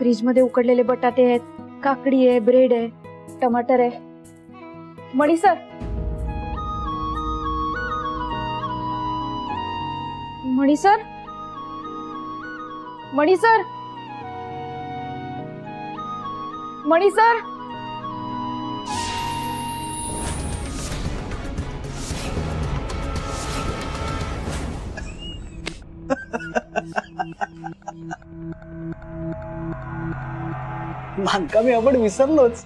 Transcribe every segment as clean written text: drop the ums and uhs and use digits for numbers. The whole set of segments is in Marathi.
फ्रीज मध्ये उकडलेले बटाटे आहेत, काकडी आहे, ब्रेड आहे, टमाटर आहे. मणी सर, मणी सर, मणी सर, मणी सर. मानकामी आपण विसरलोच.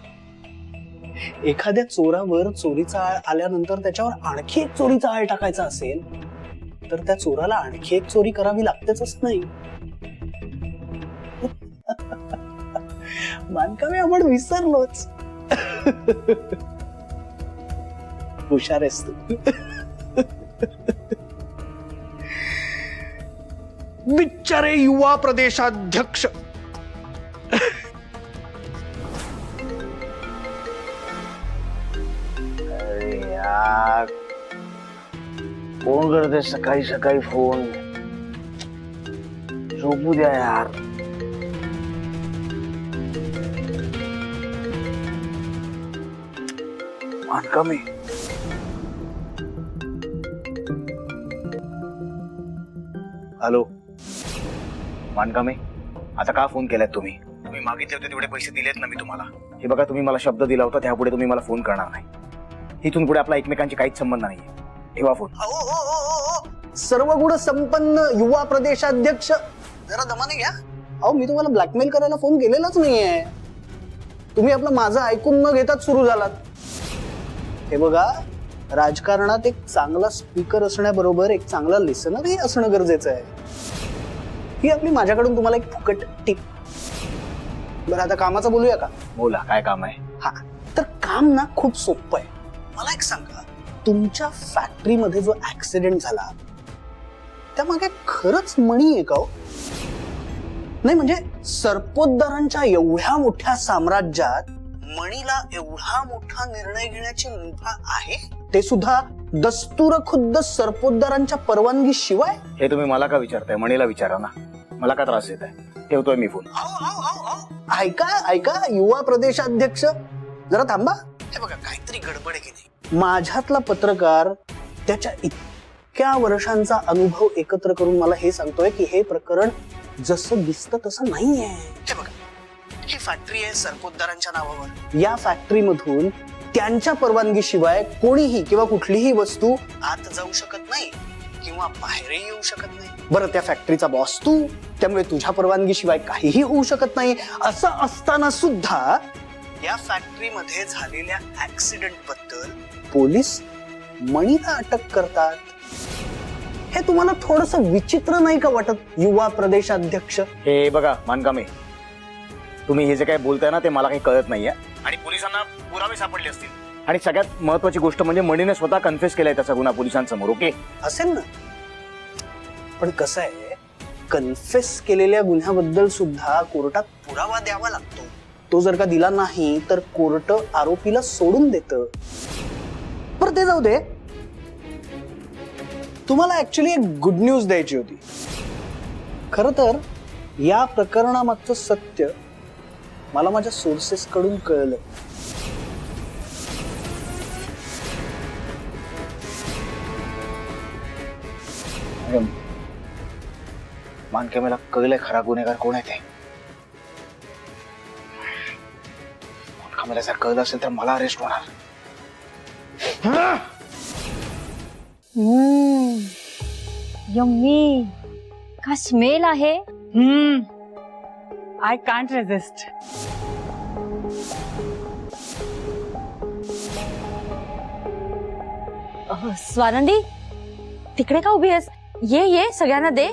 एखाद्या चोरावर चोरीचा आळ आल्यानंतर त्याच्यावर आणखी एक चोरीचा आळ टाकायचा असेल तर त्या चोराला आणखी एक चोरी करावी लागतेच नाही. मानकामी आपण विसरलोच. हुशार आहेस तू. बिचारे युवा प्रदेशाध्यक्ष. अरे यार, कोण करते सकाळी सकाळी फोन? झोपू द्या यार. मानकामी, हॅलो मानकामी, आता का फोन केलात तुम्ही? तुम्ही मागितले होते तेवढे पैसे दिलेत ना मी तुम्हाला. हे बघा, तुम्ही मला शब्द दिला होता, त्यापुढे तुम्ही मला फोन करणार नाही. इथून पुढे आपला एकमेकांची काहीच संबंध नाहीये. ठेवा फोन. सर्व गुण संपन्न युवा प्रदेशाध्यक्ष, जरा दमाने घ्या. अहो, मी तुम्हाला ब्लॅकमेल करायला फोन केलेलाच नाहीये. तुम्ही आपलं माझं ऐकून न घेताच सुरू झालात. हे बघा, राजकारणात एक चांगला स्पीकर असण्याबरोबर एक चांगला लिसनरही असणं गरजेचं आहे. ही आपली माझ्याकडून तुम्हाला एक फुकट टिप. बरं, आता कामाचं बोलूया का? बोला, काय काम आहे? हा, तर काम ना खूप सोपं आहे. मला एक सांगा, तुमच्या फॅक्टरीमध्ये जो ऍक्सिडेंट झाला त्यामागे खरंच मणी आहे का हो? नाही म्हणजे सरपोतदारांच्या एवढ्या मोठ्या साम्राज्यात मणीला एवढा मोठा निर्णय घेण्याची मुभा आहे, ते सुद्धा दस्तूर खुद्द सरपोतदारांच्या परवानगी शिवाय? हे तुम्ही मला का विचारताय? मणीला विचारा ना. मला का त्रास येत आहे? ठेवतोय मी फोन. ऐका ऐका युवा प्रदेशाध्यक्ष, जरा थांबा. हे बघा, काहीतरी गडबड आहे की नाही. माझ्यातला पत्रकार त्याच्या इतक्या वर्षांचा अनुभव एकत्र करून मला हे सांगतोय की हे प्रकरण जसं दिसतं तसं नाहीये. हे बघा, ही फॅक्टरी आहे सरपोतदारांच्या नावावर. या फॅक्टरीमधून त्यांच्या परवानगीशिवाय कोणीही किंवा कुठलीही वस्तू आत जाऊ शकत नाही किंवा बाहेरही येऊ शकत नाही. बरं, त्या फॅक्टरीचा बॉस तू, त्यामुळे तुझ्या परवानगीशिवाय काहीही होऊ शकत नाही. असं असताना सुद्धा या फॅक्टरीमध्ये झालेल्या ऍक्सिडेंट बद्दल पोलीस मणीला अटक करतात. हे तुम्हाला थोडंसं विचित्र नाही का वाटत युवा प्रदेशाध्यक्ष? हे बघा मानकामी, तुम्ही हे जे काय बोलताय ना ते मला काही कळत नाहीये. आणि पोलिसांना पुरावे सापडले असतील. आणि सगळ्यात महत्वाची गोष्ट म्हणजे मणीने स्वतः कन्फेस केलाय त्याचा गुन्हा पोलिसांसमोर. ओके, असेल ना, पण कसं आहे, कन्फेस केलेल्या गुन्ह्याबद्दल सुद्धा कोर्टात पुरावा द्यावा लागतो. तो जर का दिला नाही तर कोर्ट आरोपीला सोडून देतं. बरं, ते जाऊ दे. तुम्हाला ऍक्च्युली एक गुड न्यूज द्यायची होती. खरं तर या प्रकरणामागचं सत्य मला माझ्या सोर्सेस कडून कळलं. मानकामीला कळलंय खरा गुन्हेगार कोण आहे ते. मानकामीला जर कळलं असेल तर मला अरेस्ट होणार. यम्मी, का स्मेल आहे. I can't resist. स्वानंदी, तिकडे का उभी आहेस? ये ये, सगळ्यांना दे.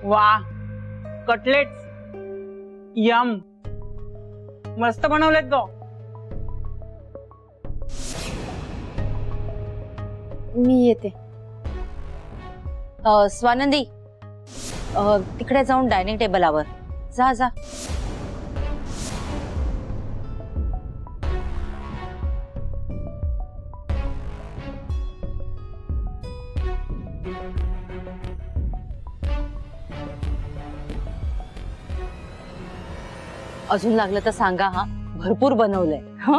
वाह, कटलेट्स, यम. मस्त बनवलेत ग. मी येते. स्वानंदी, तिकडे जाऊन डायनिंग टेबलावर जा जा. अजून लागलं तर सांगा हा, भरपूर बनवलंय. हा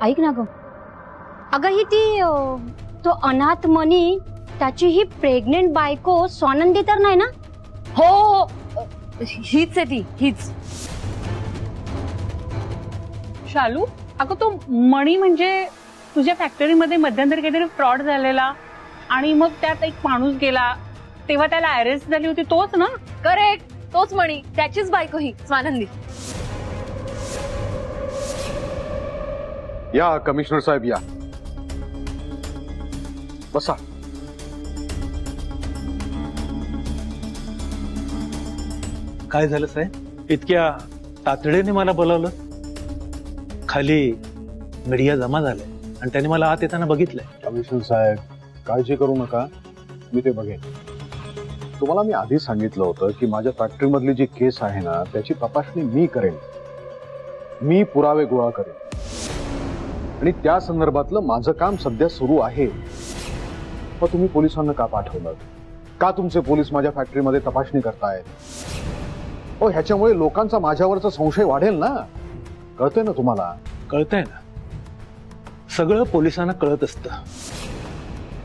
ऐक ना ग, अगं ही ती तो अनाथ मणी, त्याची ही प्रेग्नेंट बायको स्वानंदी तर नाही ना? हो हो, हीच आहे ती, हीच. शालू, अगं तो मणी म्हणजे तुझ्या फॅक्टरीमध्ये मध्यंतरी काहीतरी फ्रॉड झालेला आणि मग त्यात एक माणूस गेला तेव्हा त्याला अरेस्ट झाली होती, तोच ना? करेक्ट, तोच मणी, त्याचीच बायको ही स्वानंदी. या कमिशनर साहेब या, बसा. काय झालं साहेब, इतक्या तातडीने मला बोलावलं? खाली मीडिया जमा झालाय आणि त्याने मला आत येताना बघितलंय. कमिशनर साहेब काळजी करू नका, मी ते बघेन. तुम्हाला मी आधी सांगितलं होतं की माझ्या फॅक्टरीमधली जी केस आहे ना त्याची तपासणी मी करेन, मी पुरावे गोळा करेन आणि त्या संदर्भातलं माझं काम सध्या सुरू आहे. मग तुम्ही पोलिसांना का पाठवलं? का तुमचे पोलीस माझ्या फॅक्टरीमध्ये तपासणी करतायत? हो, ह्याच्यामुळे लोकांचा माझ्यावरचा संशय वाढेल ना. कळतंय ना तुम्हाला? कळतंय ना, सगळं पोलिसांना कळत असतं.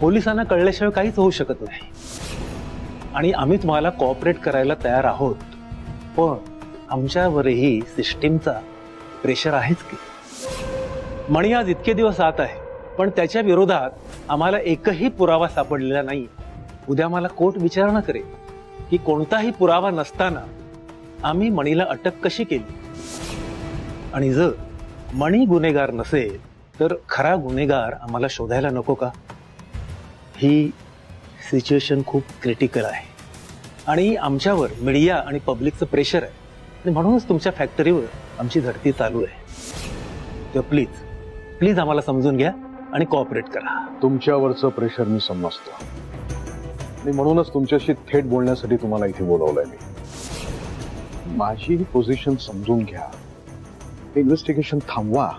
पोलिसांना कळल्याशिवाय काहीच होऊ शकत नाही आणि आम्ही तुम्हाला कोऑपरेट करायला तयार आहोत, पण आमच्यावरही सिस्टीमचा प्रेशर आहेच की. मणी आज इतके दिवस आत आहे, पण त्याच्या विरोधात आम्हाला एकही पुरावा सापडलेला नाही. उद्या मला कोर्ट विचारणा करेल की कोणताही पुरावा नसताना आम्ही मणीला अटक कशी केली. आणि जर मणी गुन्हेगार नसेल तर खरा गुन्हेगार आम्हाला शोधायला नको का? ही सिच्युएशन खूप क्रिटिकल आहे आणि आमच्यावर मीडिया आणि पब्लिकचं प्रेशर आहे आणि म्हणूनच तुमच्या फॅक्टरीवर आमची झडती चालू आहे. तर प्लीज प्लीज आम्हाला समजून घ्या आणि कोऑपरेट करा. तुमच्यावरचं प्रेशर मी समजतो आणि म्हणूनच तुमच्याशी थेट बोलण्यासाठी तुम्हाला इथे बोलवलंय मी. माझी ही पोझिशन समजून घ्या, इन्व्हेस्टिगेशन थांबवा